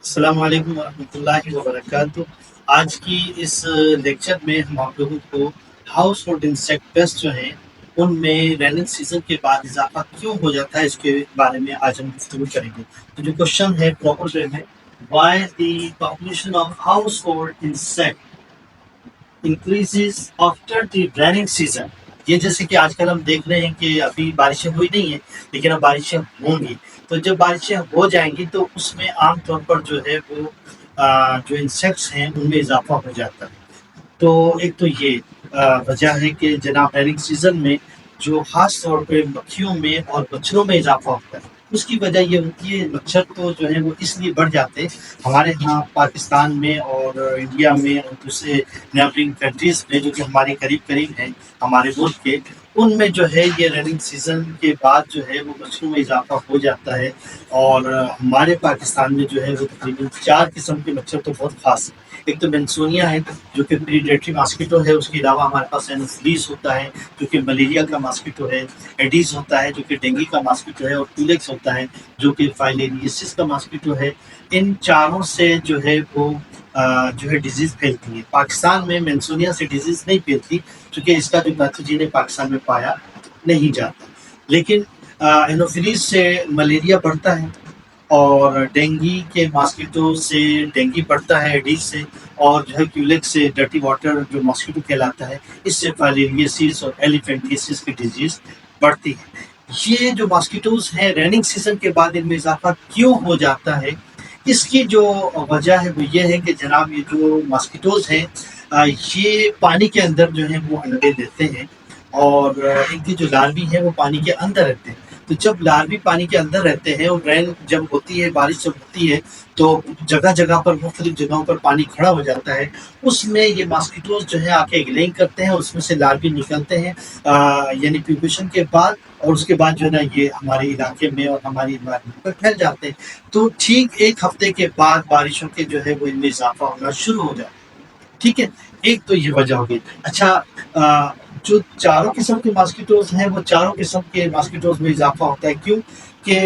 السلام علیکم ورحمۃ اللہ وبرکاتہ۔ آج کی اس لیکچر میں ہم آپ لوگوں کو ہاؤس ہولڈ انسیکٹ پیسٹ جو ہیں ان میں ریننگ سیزن کے بعد اضافہ کیوں ہو جاتا ہے اس کے بارے میں آج ہم گفتگو کریں گے۔ تو جو کوشچن ہے پراپر جو ہے why the population of household insect increases after the raining season. یہ جیسے کہ آج کل ہم دیکھ رہے ہیں کہ ابھی بارشیں ہوئی نہیں ہیں لیکن اب بارشیں ہوں گی، تو جب بارشیں ہو جائیں گی تو اس میں عام طور پر جو ہے وہ جو انسیکٹس ہیں ان میں اضافہ ہو جاتا ہے۔ تو ایک تو یہ وجہ ہے کہ جناب ریننگ سیزن میں جو خاص طور پہ مکھیوں میں اور مچھروں میں اضافہ ہوتا ہے، اس کی وجہ یہ ہوتی ہے مچھر تو جو ہے وہ اس لیے بڑھ جاتے ہیں ہمارے ہاں پاکستان میں اور انڈیا میں اور دوسرے نیبرنگ کنٹریز میں جو کہ ہمارے قریب قریب ہیں ہمارے ملک کے، ان میں جو ہے یہ ریننگ سیزن کے بعد جو ہے وہ مچھروں میں اضافہ ہو جاتا ہے۔ اور ہمارے پاکستان میں جو ہے وہ تقریباً 4 قسم کے مچھر تو بہت خاص ہیں۔ ایک تو مینسونیا ہے جو کہ پریڈیٹری ماسکیٹو ہے، اس کے علاوہ ہمارے پاس اینوفیلیز ہوتا ہے جو کہ ملیریا کا ماسکیٹو ہے، ایڈیز ہوتا ہے جو کہ ڈینگی کا ماسکیٹو ہے، اور ٹولیکس ہوتا ہے جو کہ فائلیرینسس کا ماسکیٹو ہے۔ ان چاروں سے جو ہے وہ جو ہے ڈیزیز پھیلتی ہے۔ پاکستان میں مینسونیا سے ڈیزیز نہیں پھیلتی چونکہ اس کا جو پیتھوجین ہے پاکستان میں پایا نہیں جاتا، لیکن اینوفیلیز سے ملیریا بڑھتا ہے، اور ڈینگی کے ماسکیٹو سے ڈینگی بڑھتا ہے ایڈیز سے، اور جو ہے کیولیکس سے ڈرٹی واٹر جو ماسکیٹو کہلاتا ہے اس سے فائلیرینسس اور ایلیفینٹیسس کی ڈیزیز بڑھتی ہے۔ یہ جو ماسکیٹوز ہیں ریننگ سیزن کے بعد ان میں اضافہ کیوں ہو جاتا ہے، اس کی جو وجہ ہے وہ یہ ہے کہ جناب یہ جو ماسکیٹوز ہیں یہ پانی کے اندر جو ہے وہ انڈے دیتے ہیں، اور ان کی جو لاروی ہیں وہ پانی کے اندر رہتے ہیں۔ تو جب لاروی پانی کے اندر رہتے ہیں اور رین جب ہوتی ہے، بارش جب ہوتی ہے، تو جگہ جگہ پر مختلف جگہوں پر پانی کھڑا ہو جاتا ہے، اس میں یہ ماسکیٹوز جو ہے آ کے ایگلینگ کرتے ہیں اور اس میں سے لاروی نکلتے ہیں یعنی پیوپیشن کے بعد، اور اس کے بعد جو ہے نا یہ ہمارے علاقے میں اور ہماری انوائرمنٹ پر پھیل جاتے ہیں۔ تو ٹھیک ایک ہفتے کے بعد بارشوں کے جو ہے وہ ان میں اضافہ ہونا شروع ہو جاتا ہے۔ ٹھیک ہے، ایک تو یہ وجہ ہوگی۔ اچھا، جو چاروں قسم کے ماسکیٹوز ہیں وہ چاروں قسم کے ماسکیٹوز میں اضافہ ہوتا ہے، کیوں کہ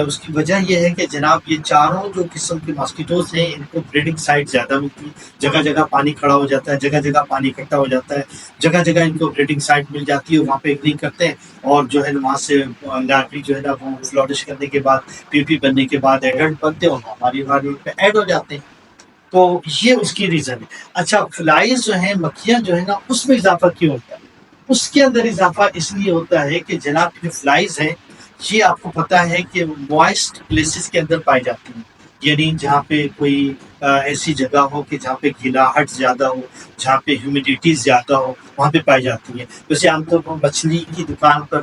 اس کی وجہ یہ ہے کہ جناب یہ چاروں جو قسم کے ماسکیٹوز ہیں ان کو بریڈنگ سائٹ زیادہ ملتی ہے، جگہ جگہ پانی کھڑا ہو جاتا ہے، جگہ جگہ پانی اکٹھا ہو جاتا ہے، جگہ جگہ ان کو بریڈنگ سائٹ مل جاتی ہے، وہاں پہ ایگننگ کرتے ہیں، اور جو ہے وہاں سے لاروی جو ہے نا وہ فلورش کرنے کے بعد پیوپی بننے کے بعد ایڈلٹ بنتے ہیں اور ہماری انوائرمنٹ پہ ایڈ ہو جاتے ہیں۔ تو یہ اس کی ریزن ہے۔ اچھا، فلائز جو ہیں مکھیاں جو ہے نا اس میں اضافہ کیوں ہوتا ہے؟ اس کے اندر اضافہ اس لیے ہوتا ہے کہ جناب جو فلائز ہیں یہ آپ کو پتا ہے کہ موائسٹ پلیسز کے اندر پائی جاتی ہیں، یعنی جہاں پہ کوئی ایسی جگہ ہو کہ جہاں پہ گلاہٹ زیادہ ہو، جہاں پہ ہیومیڈیٹی زیادہ ہو، وہاں پہ پائی جاتی ہیں۔ جیسے عام طور پر مچھلی کی دکان پر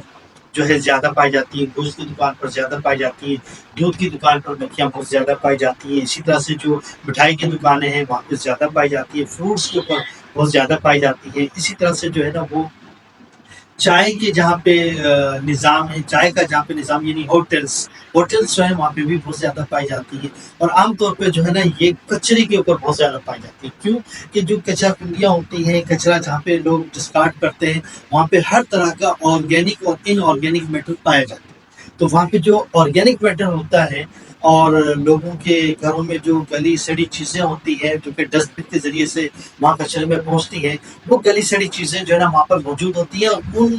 جو ہے زیادہ پائی جاتی ہے، گوشت کی دکان پر زیادہ پائی جاتی ہے، دودھ کی دکان پر مکھیاں بہت زیادہ پائی جاتی ہیں۔ اسی طرح سے جو مٹھائی کی دکانیں ہیں وہاں پہ زیادہ پائی جاتی ہے، فروٹس کے اوپر بہت زیادہ پائی جاتی ہے۔ اسی طرح سے جو ہے نا وہ چائے کے جہاں پہ نظام ہے، چائے کا جہاں پہ نظام یعنی ہوٹلس جو ہے وہاں پہ بھی بہت زیادہ پائی جاتی ہے۔ اور عام طور پہ جو ہے نا یہ کچرے کے اوپر بہت زیادہ پائی جاتی ہے، کیوں کہ جو کچرا کنڈیاں ہوتی ہیں، کچرا جہاں پہ لوگ ڈسکارڈ کرتے ہیں وہاں پہ ہر طرح کا آرگینک اور ان آرگینک میٹر پایا جاتا ہے۔ تو وہاں پہ جو آرگینک میٹر ہوتا ہے، اور لوگوں کے گھروں میں جو گلی سڑی چیزیں ہوتی ہیں جو کہ ڈسٹ بن کے ذریعے سے وہاں کچرے میں پہنچتی ہیں، وہ گلی سڑی چیزیں جو ہے نا وہاں پر موجود ہوتی ہیں، اور ان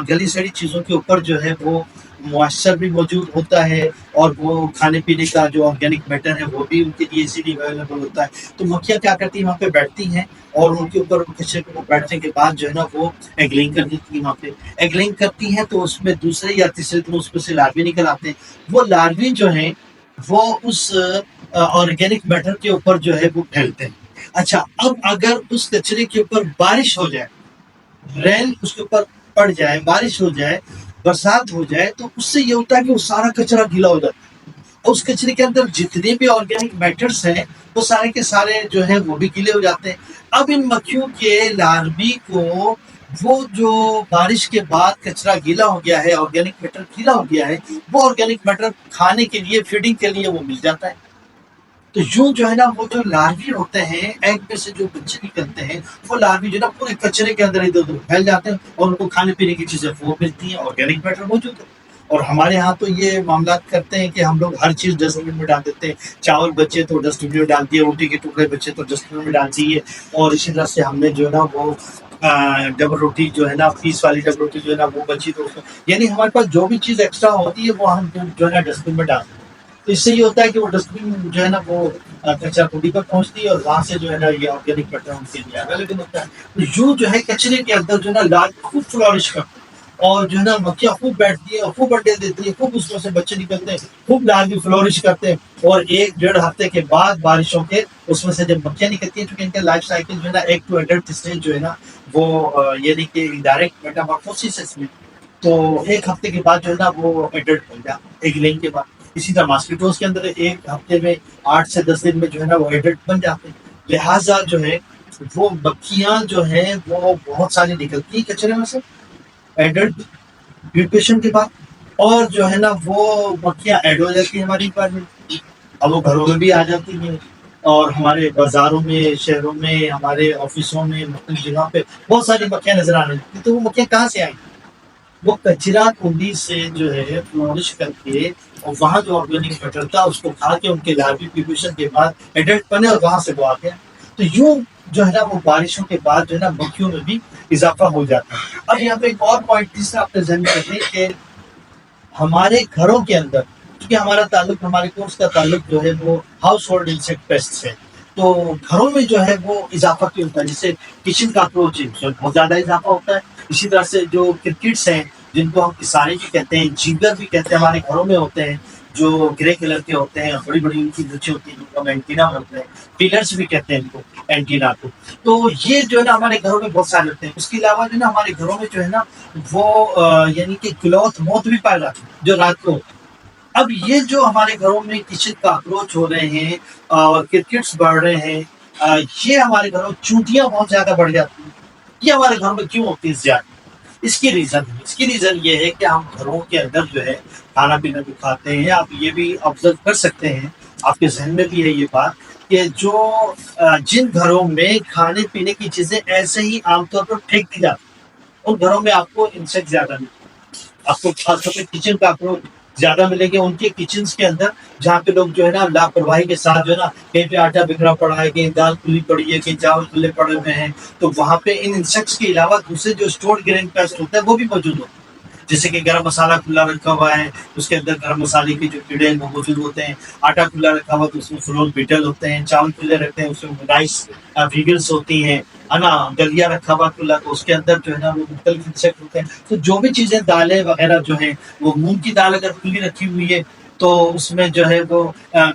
گلی سڑی چیزوں کے اوپر جو ہے وہ موئسچر بھی موجود ہوتا ہے، اور وہ کھانے پینے کا جو آرگینک میٹر ہے وہ بھی ان کے لیے ایزیلی اویلیبل ہوتا ہے۔ تو مکھیاں کیا کرتی ہیں وہاں پہ بیٹھتی ہیں، اور ان کے اوپر کچرے کے اوپر بیٹھنے کے بعد جو ہے نا وہ ایگلنگ کر دیتی ہیں، وہاں پہ ایگلنگ کرتی ہیں تو اس میں دوسرے یا تیسرے دن اس میں سے لاروی نکل آتے ہیں۔ وہ لاروی جو ہیں وہ اس آرگینک میٹر کے اوپر جو ہے وہ پھیلتے ہیں۔ اچھا، اب اگر اس کچرے کے اوپر بارش ہو جائے، رین اس کے اوپر پڑ جائے، بارش ہو جائے، برسات ہو جائے، تو اس سے یہ ہوتا ہے کہ وہ سارا کچرا گیلا ہو جاتا ہے، اور اس کچرے کے اندر جتنے بھی آرگینک میٹرز ہیں وہ سارے کے سارے جو ہیں وہ بھی گیلے ہو جاتے ہیں۔ اب ان مکھیوں کے لاروی کو وہ جو بارش کے بعد کچرا گیلا ہو گیا ہے، آرگینک میٹر گیلا ہو گیا ہے، وہ آرگینک میٹر کھانے کے لیے، فیڈنگ کے لیے وہ مل جاتا ہے۔ تو یوں جو ہے نا وہ جو لاروی ہوتے ہیں، ایگ میں سے جو بچے نکلتے ہیں، وہ لاروی جو ہے نا پورے کچرے کے اندر ادھر ادھر پھیل جاتے ہیں، اور ان کو کھانے پینے کی چیزیں وہ ملتی ہیں، آرگینک میٹر موجود ہے۔ اور ہمارے یہاں تو یہ معاملات کرتے ہیں کہ ہم لوگ ہر چیز ڈسٹ بن میں ڈال دیتے ہیں. چاول بچے تو ڈسٹ بن میں ڈال دیے, روٹی کے ٹکڑے بچے تو ڈسٹ بن میں ڈال دیے, اور اسی طرح سے ہم نے جو ہے نا وہ ڈبل روٹی جو ہے نا, پیس والی ڈبل روٹی جو ہے نا وہ بچی تو یعنی ہمارے پاس جو بھی چیز ایکسٹرا ہوتی ہے وہ ہم جو ہے نا ڈسٹ بن میں ڈالتے ہیں. تو اس سے یہ ہوتا ہے کہ وہ ڈسٹ بن جو ہے نا وہ کچرا کنڈی پر پہنچتی ہے, اور وہاں سے جو ہے نا یہ آرگینک میٹر ان کے لیے اویلیبل ہوتا ہے. تو یوں جو ہے کچرے کے اندر جو ہے نا لاج خوب فلورش کرتے ہیں, اور جو ہے نا مکھیاں خوب بیٹھتی ہیں, خوب انڈے دیتی ہیں, خوب اس میں سے بچے نکلتے ہیں, خوب لال بھی فلورش کرتے ہیں. اور 1-1.5 ہفتے کے بعد بارشوں کے اس میں سے جب مکھیاں نکلتی ہیں, چونکہ ان کا لائف سائیکل جو ہے نا 1 to adult اسٹیج جو ہے نا وہ یعنی کہ ڈائریکٹ میٹامورفوسس میں, تو 1 ہفتے کے بعد جو ہے نا وہ ایڈلٹ بن جاتا ہے ایک لینگ کے بعد. اسی طرح ماسکیٹوز کے اندر 1 ہفتے میں 8 سے 10 دن میں جو ہے نا وہ ایڈلٹ بن جاتے ہیں. لہٰذا جو ہے وہ مکھیاں جو ہیں وہ بہت ساری نکلتی ہیں کچرے میں سے ایڈلٹ پیوپیشن کے بعد, اور جو ہے نا وہ مکھیاں ایڈ ہو جاتی ہیں ہماری انوائرمنٹ. اب وہ گھروں میں بھی آ جاتی ہیں, اور ہمارے بازاروں میں, شہروں میں, ہمارے آفسوں میں, مختلف جگہوں پہ بہت ساری مکھیاں نظر آنے لگتی. تو وہ مکھیاں کہاں سے آئیں؟ وہ کچرا کنڈی سے جو ہے فلورش کر کے, اور وہاں جو آرگینک میٹر تھا اس کو کھا کے ان کے لاروی پیوپیشن کے بعد ایڈلٹ بنے, اور وہاں سے وہ آ گیا. تو یوں جو ہے نا وہ بارشوں کے بعد جو ہے نا مکھیوں میں بھی اضافہ ہو جاتا ہے. اب یہاں پہ ایک اور پوائنٹ تیسرا اپنے ذہن میں رکھیں کہ ہمارے گھروں کے اندر, کیونکہ ہمارا تعلق, ہمارے کورس کا تعلق جو ہے وہ ہاؤس ہولڈ انسیکٹ پیسٹ ہے, تو گھروں میں جو ہے وہ اضافہ کیوں ہوتا ہے. جیسے کچن کاکروچ بہت زیادہ اضافہ ہوتا ہے. اسی طرح سے جو کرکٹس ہیں جن کو ہم کسارے بھی کہتے ہیں, جیگر بھی کہتے ہیں, ہمارے گھروں میں ہوتے ہیں, جو گرے کلر کے ہوتے ہیں, بڑی بڑی ان کی بچے ہوتی ہیں, جن کو ہم اینٹینا بولتے ہیں, پلرس بھی کہتے ہیں ان کو, اینٹینا کو. تو یہ جو ہے نا ہمارے گھروں میں بہت سارے ہوتے ہیں. اس کے علاوہ جو ہے نا ہمارے گھروں میں جو ہے نا وہ یعنی کہ کلوتھ موت بھی پائے جاتے ہیں جو رات کو. اب یہ جو ہمارے گھروں میں کچن کاکروچ ہو رہے ہیں اور کرکٹس بڑھ رہے ہیں, یہ ہمارے گھروں میں چونٹیاں بہت زیادہ بڑھ جاتی ہیں. یہ ہمارے گھروں میں کیوں ہوتی ہے زیادہ؟ اس کی ریزن یہ ہے کہ ہم گھروں کے اندر جو ہے کھانا پینا بھی کھاتے ہیں. آپ یہ بھی آبزرو کر سکتے ہیں, آپ کے ذہن میں بھی ہے یہ بات, کہ جو جن گھروں میں کھانے پینے کی چیزیں ایسے ہی عام طور پر پھینک دی جاتی ہیں, ان گھروں میں آپ کو انسیکٹ زیادہ ملیں گے. آپ کو خاص طور پہ کچن کاکروچ زیادہ ملیں گے ان کے کچنس کے اندر, جہاں پہ لوگ جو ہے نا لاپرواہی کے ساتھ جو ہے نا کہیں پہ آٹا بکھرا پڑا ہے, کہیں دال کھلی پڑی ہے, کہیں چاول کھلے پڑے ہوئے ہیں, تو وہاں پہ ان انسیکٹس کے علاوہ دوسرے جو اسٹورڈ گرین پیسٹ ہوتے ہیں وہ بھی موجود ہوتے ہیں. جیسے کہ گرم مسالہ کھلا رکھا ہوا ہے, اس کے اندر گرم مسالے کے جو کیڑے ہیں وہ موجود ہوتے ہیں. آٹا کھلا رکھا ہوا تو اس میں فلور بیٹل ہوتے ہیں. چاول کھلے رکھتے ہیں اس میں رائس ویگلس ہوتی ہیں. انا دلیا رکھا ہوا کھلا تو اس کے اندر جو ہے نا وہ مختلف انسیکٹ ہوتے ہیں. تو جو بھی چیزیں دالیں وغیرہ جو ہیں, وہ مونگ کی دال اگر کھلی رکھی ہوئی ہے تو اس میں جو ہے وہ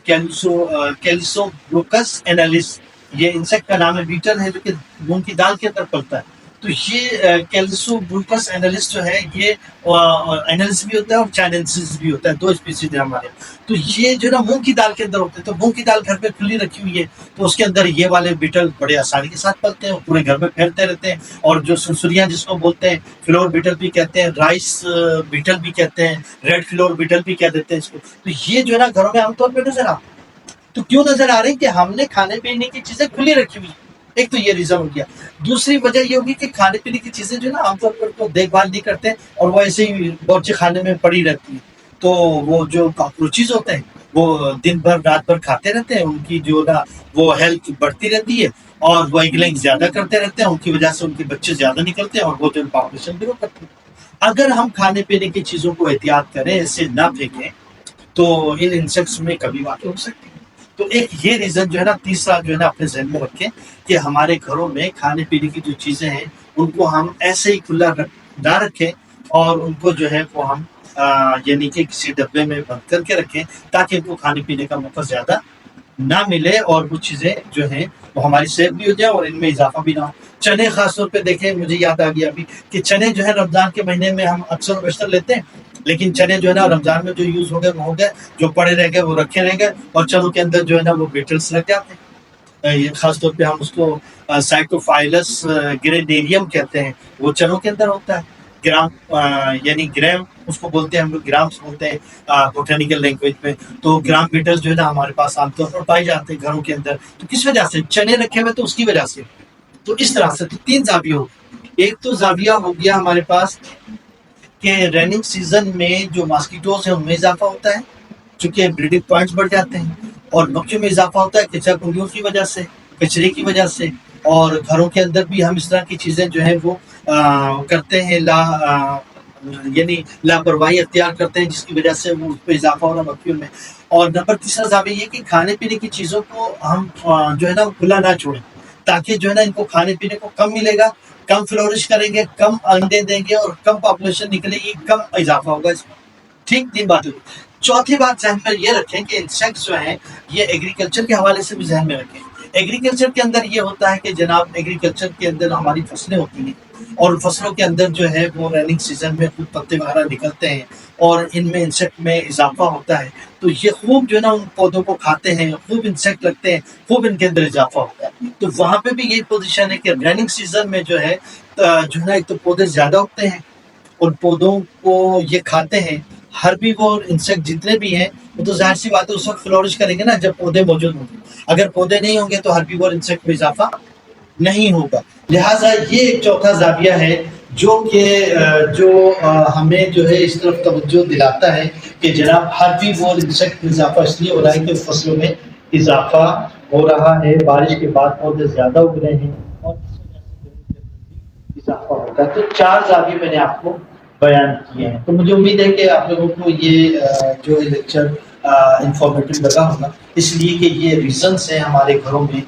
کیلسو بروکس اینالیس, یہ انسیکٹ کا نام ہے, بیٹل ہے جو کہ مونگ کی دال کے اندر پلتا ہے. تو یہ کیلسو بروکس اینالیس جو ہے یہ اینالیس بھی ہوتا ہے اور چائننسس بھی ہوتا ہے, 2 اسپیسیز ہیں ہمارے. تو یہ جو ہے نا مونگ کی دال کے اندر ہوتے ہیں. تو مونگ کی دال گھر پہ کھلی رکھی ہوئی ہے تو اس کے اندر یہ والے بیٹل بڑے آسانی کے ساتھ پلتے ہیں, پورے گھر میں پھیلتے رہتے ہیں. اور جو سرسریاں جس کو بولتے ہیں, فلور بیٹل بھی کہتے ہیں, رائس بیٹل بھی کہتے ہیں, ریڈ فلور بیٹل بھی کہہ دیتے ہیں اس کو. تو یہ جو ہے نا گھروں میں عام طور پہ نظر آتے ہیں. تو کیوں نظر آ رہے ہیں؟ کہ ہم نے کھانے پینے کی چیزیں کھلی رکھی ہوئی. ایک تو یہ ریزن ہو گیا. دوسری وجہ یہ ہوگی کہ کھانے پینے کی چیزیں جو ہے نا عام طور پر تو دیکھ بھال نہیں کرتے اور وہ ایسے ہی باورچی خانے میں پڑی رہتی ہیں. تو وہ جو کاکروچز ہوتے ہیں وہ دن بھر رات بھر کھاتے رہتے ہیں, ان کی جو نا وہ ہیلتھ بڑھتی رہتی ہے, اور وہ ایگلنگ زیادہ کرتے رہتے ہیں. ان کی وجہ سے ان کے بچے زیادہ نکلتے ہیں, اور وہ جو پاپولیشن گرو کرتی ہے. اگر ہم کھانے پینے کی چیزوں کو احتیاط کریں, ایسے نہ پھینکیں, تو ان انسیکٹس میں کبھی واقع ہو سکتی ہے. تو ایک یہ ریزن جو ہے نا تیسرا جو ہے نا اپنے ذہن میں رکھیں کہ ہمارے گھروں میں کھانے پینے کی جو چیزیں ہیں ان کو ہم ایسے ہی کھلا نہ رکھیں, اور ان کو جو ہے وہ ہم یعنی کہ کسی ڈبے میں بند کر کے رکھیں, تاکہ ان کو کھانے پینے کا موقع زیادہ نہ ملے, اور وہ چیزیں جو ہیں وہ ہماری صحت بھی ہو جائے اور ان میں اضافہ بھی نہ ہو. چنے خاص طور پہ دیکھیں, مجھے یاد آ گیا ابھی کہ چنے جو ہے رمضان کے مہینے میں ہم اکثر و بیشتر لیتے ہیں, لیکن چنے جو ہے نا رمضان میں جو یوز ہو گئے وہ ہو گئے, جو پڑے رہ گئے وہ رکھے رہ گئے, اور چنوں کے اندر جو ہے نا وہ بیٹلس لگ جاتے ہیں. یہ خاص طور پہ ہم اس کو سائٹوفائلس گرینیریم کہتے ہیں, وہ چنوں کے اندر ہوتا ہے. گرام یعنی گرام اس کو بولتے ہیں ہم لوگ, گرامس بولتے ہیں بوٹینیکل لینگویج میں. تو گرام بیٹل جو ہے نا ہمارے پاس عام طور پر پائے جاتے ہیں گھروں کے اندر. تو کس وجہ سے؟ چنے رکھے ہوئے تو اس کی وجہ سے. تو اس طرح سے تو 3 زاویے ہو. ایک تو زاویہ ہو گیا ہمارے پاس کہ ریننگ سیزن میں جو ماسکیٹوز ہیں ان میں اضافہ ہوتا ہے، چونکہ بریڈنگ پوائنٹس بڑھ جاتے ہیں، اور مکھیوں میں اضافہ ہوتا ہے کچرا کنڈیوں کی وجہ سے، کچرے کی وجہ سے، اور گھروں کے اندر بھی ہم اس طرح کی چیزیں جو ہیں وہ کرتے ہیں، یعنی لاپرواہی اختیار کرتے ہیں، جس کی وجہ سے وہ اس پہ اضافہ ہو رہا ہے مکھیوں میں۔ اور نمبر تیسرا زاویہ یہ کہ کھانے پینے کی چیزوں کو ہم جو ہے نا کھلا نہ چھوڑیں، تاکہ جو ہے نا ان کو کھانے پینے کو کم ملے گا، کم فلورش کریں گے، کم انڈے دیں گے، اور کم پاپولیشن نکلے گی، کم اضافہ ہوگا اس میں۔ ٹھیک، 3 باتیں۔ چوتھی بات ذہن میں یہ رکھیں کہ انسیکٹس جو ہیں یہ ایگریکلچر کے حوالے سے بھی ذہن میں رکھیں۔ ایگریکلچر کے اندر یہ ہوتا ہے کہ جناب ایگریکلچر کے اندر ہماری فصلیں ہوتی ہیں، اور فصلوں کے اندر جو ہے وہ ریننگ سیزن میں خوب پتے وغیرہ نکلتے ہیں، اور ان میں انسیکٹ میں اضافہ ہوتا ہے، تو یہ خوب جو ہے نا ان پودوں کو کھاتے ہیں، خوب انسیکٹ لگتے ہیں، خوب ان کے اندر اضافہ ہوتا ہے۔ تو وہاں پہ بھی یہی پوزیشن ہے کہ ریننگ سیزن میں جو ہے نا ایک تو پودے زیادہ اگتے ہیں، ان پودوں کو یہ کھاتے ہیں، ہربیور انسیکٹ جتنے بھی ہیں وہ تو ظاہر سی بات ہے اس وقت فلورش کریں گے نا جب پودے موجود ہوں گے، اگر پودے نہیں ہوں گے تو ہربیور انسیکٹ میں اضافہ نہیں ہوگا۔ لہٰذا یہ ایک چوتھا زاویہ ہے جو کہ ہمیں جو ہے اس طرف توجہ دلاتا ہے کہ جناب ہربیور انسیکٹ میں اضافہ اس لیے ہو رہا ہے کہ فصلوں میں اضافہ ہو رہا ہے، بارش کے بعد پودے زیادہ اگ رہے ہیں، اور اضافہ ہوتا ہے۔ تو 4 زاویے میں نے آپ کو بیان کیے ہیں۔ تو مجھے امید ہے کہ آپ لوگوں کو یہ جو لیکچر انفارمیٹو لگا ہوگا، اس لیے کہ یہ ریزنس ہیں ہمارے گھروں میں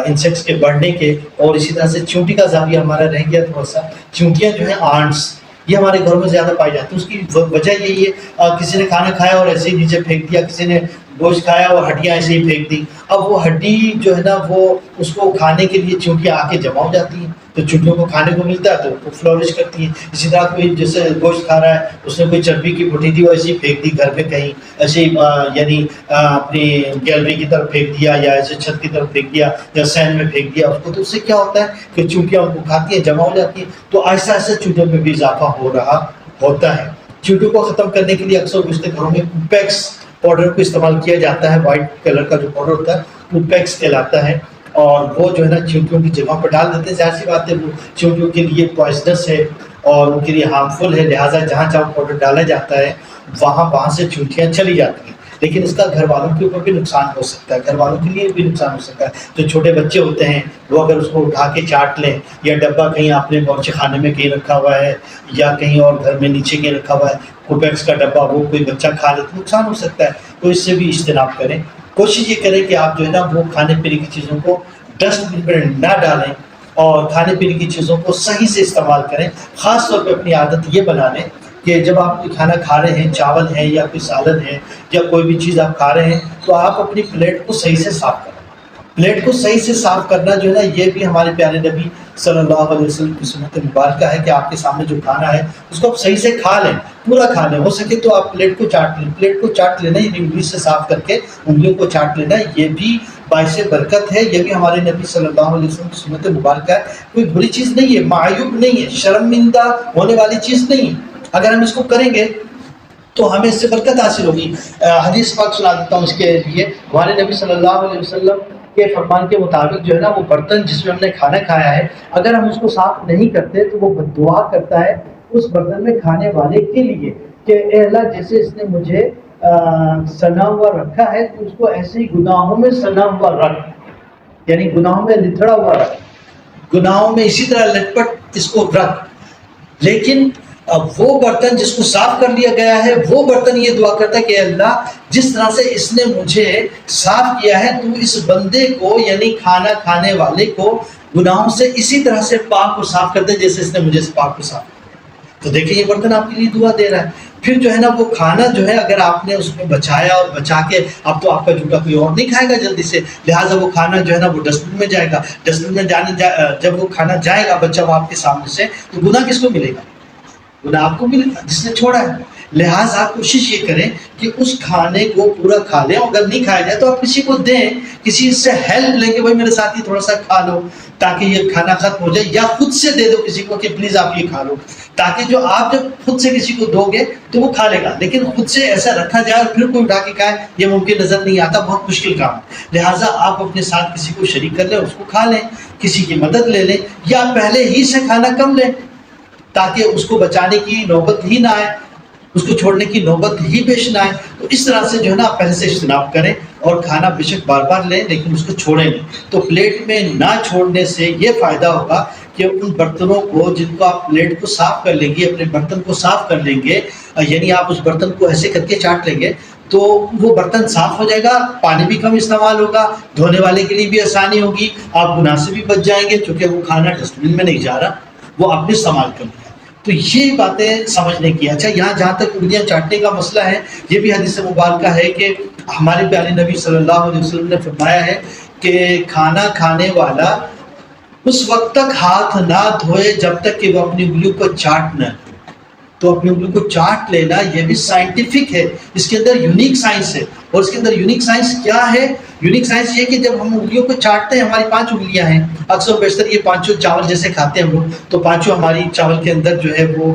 انسیکٹس کے بڑھنے کے، اور اسی طرح سے چیونٹی کا زاویہ ہمارا رہ گیا تھوڑا سا۔ چیونٹیاں جو ہیں آنٹس، یہ ہمارے گھروں میں زیادہ پائی جاتی ہیں۔ اس کی وجہ یہی ہے کسی نے کھانا کھایا اور ایسے ہی نیچے پھینک دیا، کسی نے گوشت کھایا اور ہڈیاں ایسے ہی پھینک دی، اب وہ ہڈی جو ہے نا وہ اس کو کھانے کے لیے چیونٹیاں آ کے جمع ہو جاتی ہیں، تو چیونٹیوں کو کھانے کو ملتا ہے تو وہ فلورش کرتی ہیں۔ اسی طرح کوئی جیسے گوشت کھا رہا ہے، اس نے کوئی چربی کی بٹی دی وہ ایسے ہی پھینک دی گھر پہ کہیں، ایسے ہی یعنی اپنی گیلری کی طرف پھینک دیا، یا ایسے چھت کی طرف پھینک دیا، یا سین میں پھینک دیا اس کو، تو اس سے کیا ہوتا ہے کہ چیونٹیاں ان کو کھاتی ہیں، جمع ہو جاتی ہیں، تو آہستہ آہستہ چیونٹیوں میں بھی اضافہ ہو رہا ہوتا ہے۔ چیونٹیوں کو ختم کرنے کے لیے اکثر بیشتر گھروں میں کوپیکس پاؤڈر کو استعمال کیا جاتا ہے، وائٹ کلر کا جو پاؤڈر ہوتا ہے کوپیکس کہلاتا ہے، اور وہ جو ہے نا چیونٹیوں کی جگہ پر ڈال دیتے ہیں۔ ظاہر سی بات ہے وہ چیونٹیوں کے لیے پوائزنس ہے اور ان کے لیے ہارمفل ہے، لہٰذا جہاں جہاں پاؤڈر ڈالا جاتا ہے وہاں سے چیونٹیاں چلی جاتی ہیں، لیکن اس کا گھر والوں کے اوپر بھی نقصان ہو سکتا ہے، گھر والوں کے لیے بھی نقصان ہو سکتا ہے۔ جو چھوٹے بچے ہوتے ہیں وہ اگر اس کو اٹھا کے چاٹ لیں، یا ڈبہ کہیں آپ نے باورچی خانے میں کہیں رکھا ہوا ہے یا کہیں اور گھر میں نیچے کہیں رکھا ہوا ہے، کوپیکس کا ڈبہ، وہ کوئی بچہ کھا لے تو نقصان ہو سکتا ہے، تو اس سے بھی اجتناب کریں۔ کوشش یہ کریں کہ آپ جو ہے نا وہ کھانے پینے کی چیزوں کو ڈسٹ بن میں نہ ڈالیں، اور کھانے پینے کی چیزوں کو صحیح سے استعمال کریں۔ خاص طور پہ اپنی عادت یہ بنا لیں کہ جب آپ کوئی کھانا کھا رہے ہیں، چاول ہے یا کوئی سالن ہے یا کوئی بھی چیز آپ کھا رہے ہیں، تو آپ اپنی پلیٹ کو صحیح سے صاف کریں۔ پلیٹ کو صحیح سے صاف کرنا جو ہے نا یہ بھی ہمارے پیارے نبی صلی اللہ علیہ وسلم کی سنت مبارکہ ہے کہ آپ کے سامنے جو کھانا ہے اس کو آپ صحیح سے کھا لیں، پورا کھا لیں، ہو سکے تو آپ پلیٹ کو چاٹ لیں۔ پلیٹ کو چاٹ لینا یعنی انگلی سے صاف کر کے انگلیوں کو چاٹ لینا، یہ بھی باعث برکت ہے، یہ بھی ہمارے نبی صلی اللہ علیہ وسلم کی سنت مبارکہ ہے، کوئی بری چیز نہیں ہے، معیوب نہیں ہے، شرمندہ ہونے والی چیز نہیں ہے۔ اگر ہم اس کو کریں گے تو ہمیں اس سے برکت حاصل ہوگی۔ حدیث پاک سنا دیتا ہوں اس کے لیے، ہمارے نبی صلی اللہ علیہ وسلم کے فرمان کے مطابق جو ہے نا وہ برتن جس میں ہم نے کھانا کھایا ہے، اگر ہم اس کو صاف نہیں کرتے تو وہ دعا کرتا ہے اس برتن میں کھانے والے کے لیے کہ اے اللہ جیسے اس نے مجھے سنا ہوا رکھا ہے تو اس کو ایسے ہی گناہوں میں سنا ہوا رکھ، یعنی گناہوں میں لتڑا ہوا رکھ، گناہوں میں اسی طرح لٹ پٹ اس کو رکھ۔ لیکن وہ برتن جس کو صاف کر لیا گیا ہے، وہ برتن یہ دعا کرتا ہے کہ اللہ جس طرح سے اس نے مجھے صاف کیا ہے تو اس بندے کو یعنی کھانا کھانے والے کو گناہوں سے اسی طرح سے پاک اور صاف کر دے جیسے اس نے مجھے پاک اور صاف کیا۔ تو دیکھیں یہ برتن آپ کے لیے دعا دے رہا ہے۔ پھر جو ہے نا وہ کھانا جو ہے اگر آپ نے اس میں بچایا اور بچا کے، اب تو آپ کا جھوٹا کوئی اور نہیں کھائے گا جلدی سے، لہٰذا وہ کھانا جو ہے نا وہ ڈسٹ بن میں جائے گا۔ ڈسٹ بن میں جب وہ کھانا جائے گا بچہ آپ کے سامنے سے، تو گناہ کس کو ملے گا؟ گناہ آپ کو ملے گا جس نے چھوڑا ہے۔ لہٰذا آپ کوشش یہ کریں کہ اس کھانے کو پورا کھا لیں، اگر نہیں کھایا جائے تو آپ کسی کو دیں، کسی سے ہیلپ لیں کہ بھائی میرے ساتھ ہی تھوڑا سا کھا لو تاکہ یہ کھانا ختم ہو جائے، یا خود سے دے دو کسی کو کہ پلیز آپ یہ کھا لو، تاکہ جو آپ جب خود سے کسی کو دو گے تو وہ کھا لے گا۔ لیکن خود سے ایسا رکھا جائے اور پھر کوئی اٹھا کے کھائے، یہ ممکن نظر نہیں آتا، بہت مشکل کام ہے۔ لہٰذا آپ اپنے ساتھ کسی کو شریک کر لیں، اس کو کھا لیں، کسی کی مدد لے لیں، یا پہلے ہی سے کھانا کم لیں۔ تاکہ اس کو بچانے کی نوبت ہی نہ آئے، اس کو چھوڑنے کی نوبت ہی پیش نہ آئے۔ تو اس طرح سے جو ہے نا آپ پہلے سے اجتناب کریں، اور کھانا بے شک بار بار لیں لیکن اس کو چھوڑیں نہیں۔ تو پلیٹ میں نہ چھوڑنے سے یہ فائدہ ہوگا کہ ان برتنوں کو جن کو آپ پلیٹ کو صاف کر لیں گے، اپنے برتن کو صاف کر لیں گے، یعنی آپ اس برتن کو ایسے کر کے چاٹ لیں گے تو وہ برتن صاف ہو جائے گا، پانی بھی کم استعمال ہوگا، دھونے والے کے لیے بھی آسانی ہوگی، آپ گناہ سے بھی بچ جائیں گے کیونکہ وہ کھانا ڈسٹ بن میں نہیں جا رہا، وہ آپ نے استعمال کر لیا۔ تو یہ باتیں سمجھنے کی۔ اچھا، یہاں جہاں تک انگلیاں چاٹنے کا مسئلہ ہے، یہ بھی حدیث مبارکہ ہے کہ ہمارے پیارے نبی صلی اللہ علیہ وسلم نے فرمایا ہے کہ کھانا کھانے والا اس وقت تک ہاتھ نہ دھوئے جب تک کہ وہ اپنی انگلیوں کو چاٹ نہ لے۔ تو اپنی انگلیوں کو چاٹ لینا یہ بھی سائنٹیفک ہے، اس کے اندر یونیک سائنس ہے۔ اور اس کے اندر یونیک سائنس کیا ہے؟ یونیک سائنس یہ کہ جب ہم انگلیوں کو چاٹتے ہیں، ہماری 5 انگلیاں ہیں، اکثر بیشتر یہ پانچوں چاول جیسے کھاتے ہیں ہم لوگ، تو پانچوں ہماری چاول کے اندر جو ہے وہ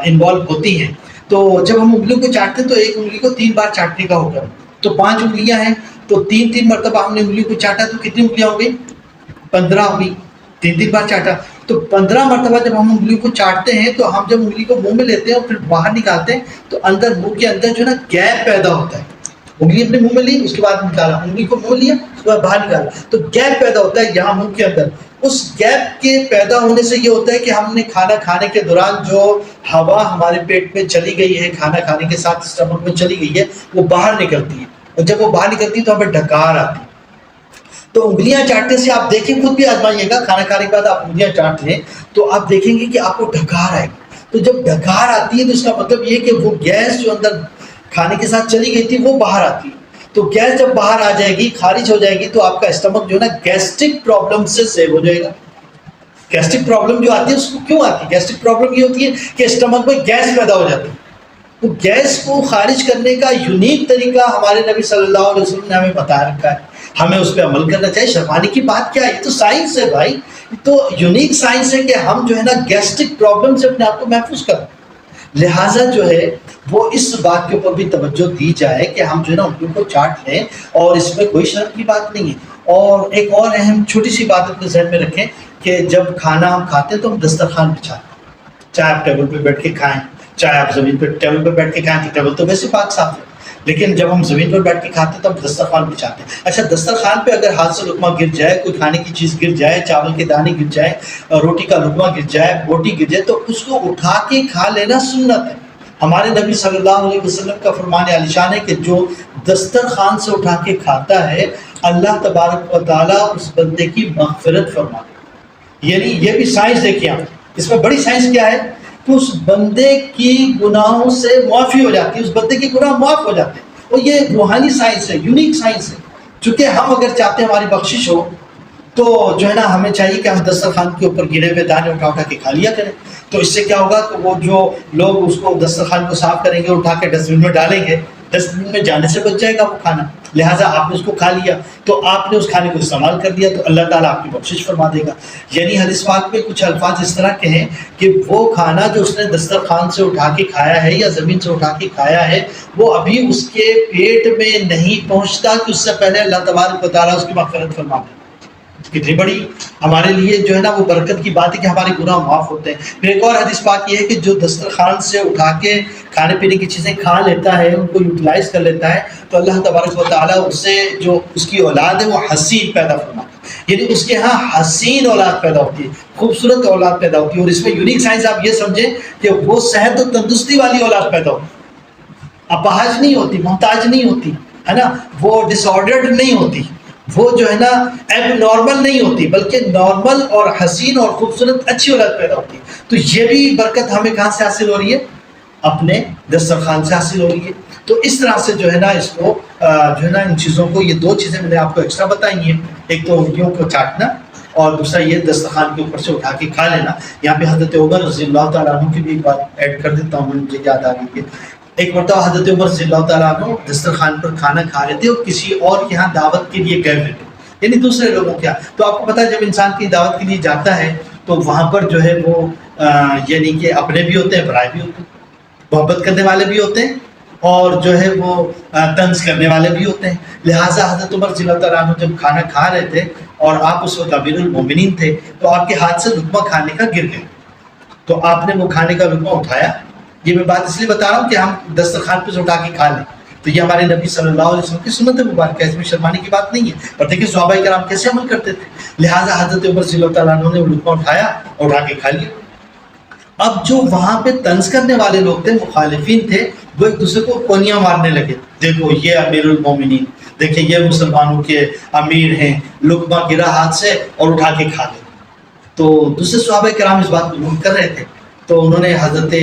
انوالو ہوتی ہیں۔ تو جب ہم انگلیوں کو چاٹتے ہیں تو ایک انگلی کو 3 بار چاٹنے کا حکم، تو 5 انگلیاں ہیں تو 3 مرتبہ ہم نے انگلیوں کو چاٹا تو کتنی انگلیاں ہو گئی؟ 15 ہو گئی، 3 بار چاٹا تو 15 مرتبہ جب ہم انگلیوں کو چاٹتے ہیں تو ہم جب انگلی کو منہ میں لیتے ہیں اور پھر باہر نکالتے ہیں تو اندر منہ کے اندر جو ہے نا گیپ پیدا ہوتا ہے۔ انگلی اپنے منہ میں لی، اس کے بعد نکالا، انگلی کو منہ لیا، اس کے بعد باہر نکالا، تو گیپ پیدا ہوتا ہے یہاں منہ کے اندر۔ اس گیپ کے پیدا ہونے سے یہ ہوتا ہے کہ ہم نے کھانا کھانے کے دوران جو ہوا ہمارے پیٹ میں چلی گئی ہے، کھانا کھانے کے ساتھ اسٹمک میں چلی گئی ہے، وہ باہر نکلتی ہے، اور جب وہ باہر نکلتی ہے تو ہمیں ڈکار آتی ہے۔ تو انگلیاں چاٹنے سے آپ دیکھیں، خود بھی آزمائیے گا، کھانا کھانے کے بعد آپ انگلیاں چاٹ لیں تو آپ دیکھیں گے کہ آپ کو ڈھکار آئے گی۔ تو جب ڈھکار آتی ہے تو اس کا مطلب یہ کہ وہ گیس جو اندر کھانے کے ساتھ چلی گئی تھی وہ باہر آتی ہے۔ تو گیس جب باہر آ جائے گی، خارج ہو جائے گی، تو آپ کا اسٹمک جو ہے نا گیسٹرک پرابلم سے سیو ہو جائے گا۔ گیسٹرک پرابلم جو آتی ہے اس کو کیوں آتی ہے؟ گیسٹرک پرابلم یہ ہوتی ہے کہ اسٹمک میں گیس پیدا ہو جاتی ہے۔ تو گیس کو خارج کرنے کا یونیک طریقہ ہمارے نبی صلی اللہ علیہ وسلم نے ہمیں بتا رکھا ہے، ہمیں اس پہ عمل کرنا چاہیے۔ شرمانے کی بات کیا ہے؟ یہ تو سائنس ہے بھائی، تو یونیک سائنس ہے کہ ہم جو ہے نا گیسٹرک پرابلم سے اپنے آپ کو محفوظ کریں۔ لہٰذا جو ہے وہ اس بات کے اوپر بھی توجہ دی جائے کہ ہم جو ہے نا انگلیوں کو چاٹ لیں، اور اس میں کوئی شرم کی بات نہیں ہے۔ اور ایک اور اہم چھوٹی سی بات اپنے ذہن میں رکھیں کہ جب کھانا ہم کھاتے ہیں تو ہم دسترخوان بچھاتے ہیں، چاہے آپ ٹیبل پہ بیٹھ کے کھائیں، چاہے آپ زمین پہ ٹیبل پہ بیٹھ کے کھائیں، تو ٹیبل تو ویسے پاک صاف ہے، لیکن جب ہم زمین پر بیٹھ کے کھاتے ہیں تو ہم دسترخوان بچھاتے ہیں۔ اچھا، دسترخوان پہ اگر ہاتھ سے لقمہ گر جائے، کوئی کھانے کی چیز گر جائے، چاول کے دانے گر جائے، روٹی کا لقمہ گر جائے، بوٹی گر جائے، تو اس کو اٹھا کے کھا لینا سنت ہے۔ ہمارے نبی صلی اللہ علیہ وسلم کا فرمان عالی شان ہے کہ جو دسترخوان سے اٹھا کے کھاتا ہے، اللہ تبارک و تعالیٰ اس بندے کی مغفرت فرماتا ہے۔ یعنی یہ بھی سائنس دیکھیں آپ، اس میں بڑی سائنس کیا ہے کہ اس بندے کی گناہوں سے معافی ہو جاتی ہے، اس بندے کے گناہ معاف ہو جاتے ہیں۔ اور یہ روحانی سائنس ہے، یونیک سائنس ہے۔ چونکہ ہم اگر چاہتے ہیں ہماری بخشش ہو تو جو ہے نا ہمیں چاہیے کہ ہم دسترخوان کے اوپر گرے ہوئے دانے اٹھا اٹھا کے کھا لیا کریں۔ تو اس سے کیا ہوگا کہ وہ جو لوگ اس کو دسترخوان کو صاف کریں گے، اٹھا کے ڈسٹ بن میں ڈالیں گے، ڈسٹ بن میں جانے سے بچ جائے گا وہ کھانا۔ لہٰذا آپ نے اس کو کھا لیا تو آپ نے اس کھانے کو استعمال کر دیا، تو اللہ تعالیٰ آپ کی بخشش فرما دے گا۔ یعنی حدیث پاک میں کچھ الفاظ اس طرح کے ہیں کہ وہ کھانا جو اس نے دسترخوان سے اٹھا کے کھایا ہے یا زمین سے اٹھا کے کھایا ہے، وہ ابھی اس کے پیٹ میں نہیں پہنچتا کہ اس سے پہلے اللہ تبارک و تعالیٰ اس کی مغفرت فرما دے۔ کتنی بڑی ہمارے لیے جو ہے نا وہ برکت کی بات ہے کہ ہمارے گناہ معاف ہوتے ہیں۔ پھر ایک اور حدیث پاک یہ ہے کہ جو دسترخوان سے اٹھا کے کھانے پینے کی چیزیں کھا لیتا ہے، ان کو یوٹیلائز کر لیتا ہے، تو اللہ تبارک و تعالیٰ اس سے جو اس کی اولاد ہے وہ حسین پیدا فرماتا ہے۔ یعنی اس کے ہاں حسین اولاد پیدا ہوتی ہے، خوبصورت اولاد پیدا ہوتی ہے۔ اور اس میں یونیک سائنس آپ یہ سمجھیں کہ وہ صحت و تندرستی والی اولاد پیدا ہوتی ہے، اپاہج نہیں ہوتی، محتاج نہیں ہوتی، ہے نا، وہ ڈس آرڈرڈ نہیں ہوتی، وہ جو ہے نا ایب نارمل نہیں ہوتی، بلکہ نارمل اور حسین اور خوبصورت اچھی اولاد پیدا ہوتی ہے۔ تو یہ بھی برکت ہمیں کہاں سے حاصل ہو رہی ہے؟ اپنے دسترخوان سے حاصل ہو رہی ہے۔ تو اس طرح سے جو ہے نا اس کو جو ہے نا ان چیزوں کو، یہ 2 چیزیں میں نے آپ کو ایکسٹرا بتائی ہیں، ایک تو انگلیوں کو چاٹنا اور دوسرا یہ دسترخوان کے اوپر سے اٹھا کے کھا لینا۔ یہاں پہ حضرت عمر رضی اللہ تعالیٰ عنہ کی بھی ایک بات ایڈ کر دیتا ہوں، مجھے یاد آ رہی ہے۔ ایک مرتبہ حضرت عمر رضی اللہ تعالیٰ عنہ دسترخوان پر کھانا کھا رہے تھے اور کسی اور کے یہاں دعوت کے لیے گئے ہوئے تھے، یعنی دوسرے لوگوں کے یہاں۔ تو آپ کو پتا ہے جب انسان کی دعوت کے لیے جاتا ہے تو وہاں پر جو ہے وہ یعنی کہ اپنے بھی ہوتے ہیں، برائے بھی ہوتے ہیں، محبت کرنے والے بھی ہوتے ہیں، اور جو ہے وہ طنز کرنے والے بھی ہوتے ہیں۔ لہٰذا حضرت عمر رضی اللہ تعالیٰ عنہ جب کھانا کھا رہے تھے اور آپ اس وقت امیر المومنین تھے، تو آپ کے ہاتھ سے لقمہ کھانے کا گر گیا، تو آپ نے وہ کھانے کا لقمہ اٹھایا. یہ میں بات اس لیے بتا رہا ہوں کہ ہم دسترخوان پہ سے اٹھا کے کھا لیں، تو یہ ہمارے نبی صلی اللہ علیہ وسلم کی سنت مبارکہ ہے، اس میں شرمانے کی بات نہیں ہے. اور دیکھیں صحابہ کرام کیسے عمل کرتے تھے. لہٰذا حضرت عمر رضی اللہ تعالیٰ عنہ نے وہ لقمہ اٹھایا اور اٹھا کے کھا لیا. اب جو وہاں پہ طنز کرنے والے لوگ تھے، مخالفین تھے، وہ ایک دوسرے کو کونیاں مارنے لگے. دیکھو یہ امیر المومنین، دیکھیں یہ مسلمانوں کے امیر ہیں، لقمہ گرا ہاتھ سے اور اٹھا کے کھا لے. تو دوسرے صحابہ کرام اس بات کو نوٹ کر رہے تھے، تو انہوں نے حضرت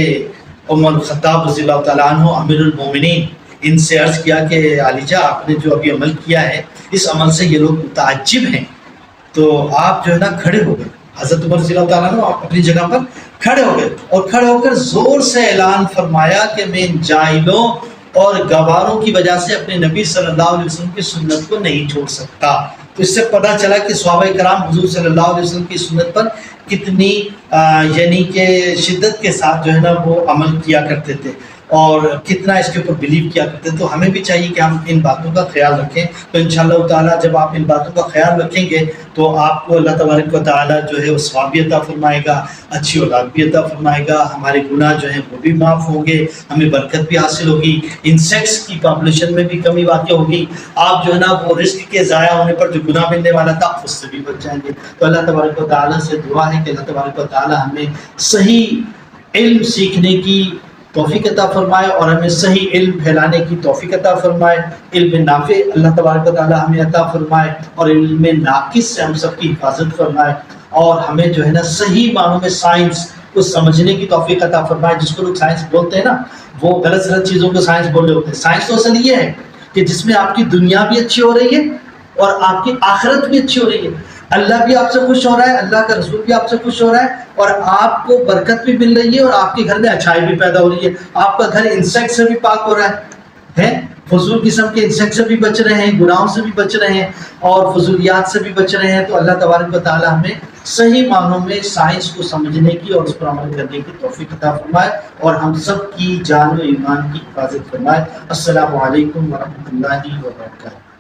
عمر خطاب رضی اللہ تعالیٰ عنہ امیر المومنین ان سے عرض کیا کہ علی جا، آپ نے جو ابھی عمل کیا ہے اس عمل سے یہ لوگ متعجب ہیں. تو آپ جو ہے نا کھڑے ہو گئے، حضرت عمر رضی اللہ تعالیٰ عنہ اپنی جگہ پر کھڑے ہو گئے اور کھڑے ہو کر زور سے اعلان فرمایا کہ میں ان جاہلوں اور گواروں کی وجہ سے اپنے نبی صلی اللہ علیہ وسلم کی سنت کو نہیں چھوڑ سکتا. تو اس سے پتہ چلا کہ صحابہ کرام حضور صلی اللہ علیہ وسلم کی سنت پر کتنی یعنی کہ شدت کے ساتھ جو ہے نا وہ عمل کیا کرتے تھے اور کتنا اس کے اوپر بلیو کیا کرتے ہیں. تو ہمیں بھی چاہیے کہ ہم ان باتوں کا خیال رکھیں. تو انشاءاللہ تعالیٰ جب آپ ان باتوں کا خیال رکھیں گے تو آپ کو اللہ تبارک و تعالیٰ جو ہے وہ ثواب بھی عطا فرمائے گا، اچھی اولاد بھی عطا فرمائے گا، ہمارے گناہ جو ہیں وہ بھی معاف ہوں گے، ہمیں برکت بھی حاصل ہوگی، انسیکٹس کی پاپولیشن میں بھی کمی واقع ہوگی. آپ جو ہے نا وہ رزق کے ضائع ہونے پر جو گناہ ملنے والا تھا اس سے بھی بچ جائیں گے. تو اللہ تبارک و تعالیٰ سے دعا ہے کہ اللہ تبارک و تعالیٰ ہمیں صحیح علم سیکھنے کی توفیق عطا فرمائے اور ہمیں صحیح علم پھیلانے کی توفیق عطا فرمائے. علم نافع اللہ تبارک و تعالیٰ ہمیں عطا فرمائے اور علم ناقص سے ہم سب کی حفاظت فرمائے اور ہمیں جو ہے نا صحیح معنوں میں سائنس کو سمجھنے کی توفیق عطا فرمائے. جس کو لوگ سائنس بولتے ہیں نا وہ غلط چیزوں کو سائنس بول رہے ہوتے ہیں. سائنس تو اصل یہ ہے کہ جس میں آپ کی دنیا بھی اچھی ہو رہی ہے اور آپ کی آخرت بھی اچھی ہو رہی ہے. اللہ بھی آپ سے خوش ہو رہا ہے، اللہ کا رسول بھی آپ سے خوش ہو رہا ہے اور آپ کو برکت بھی مل رہی ہے اور آپ کے گھر میں اچھائی بھی پیدا ہو رہی ہے. آپ کا گھر انسیکٹ سے بھی پاک ہو رہا ہے، فضول قسم کے انسیکٹ سے بھی بچ رہے ہیں، گناہوں سے بھی بچ رہے ہیں اور فضولیات سے بھی بچ رہے ہیں. تو اللہ تبارک و تعالیٰ ہمیں صحیح معنوں میں سائنس کو سمجھنے کی اور اس پر عمل کرنے کی توفیق عطا فرمائے اور ہم سب کی جان و ایمان کی حفاظت فرمائے. السلام علیکم ورحمۃ اللہ وبرکاتہ.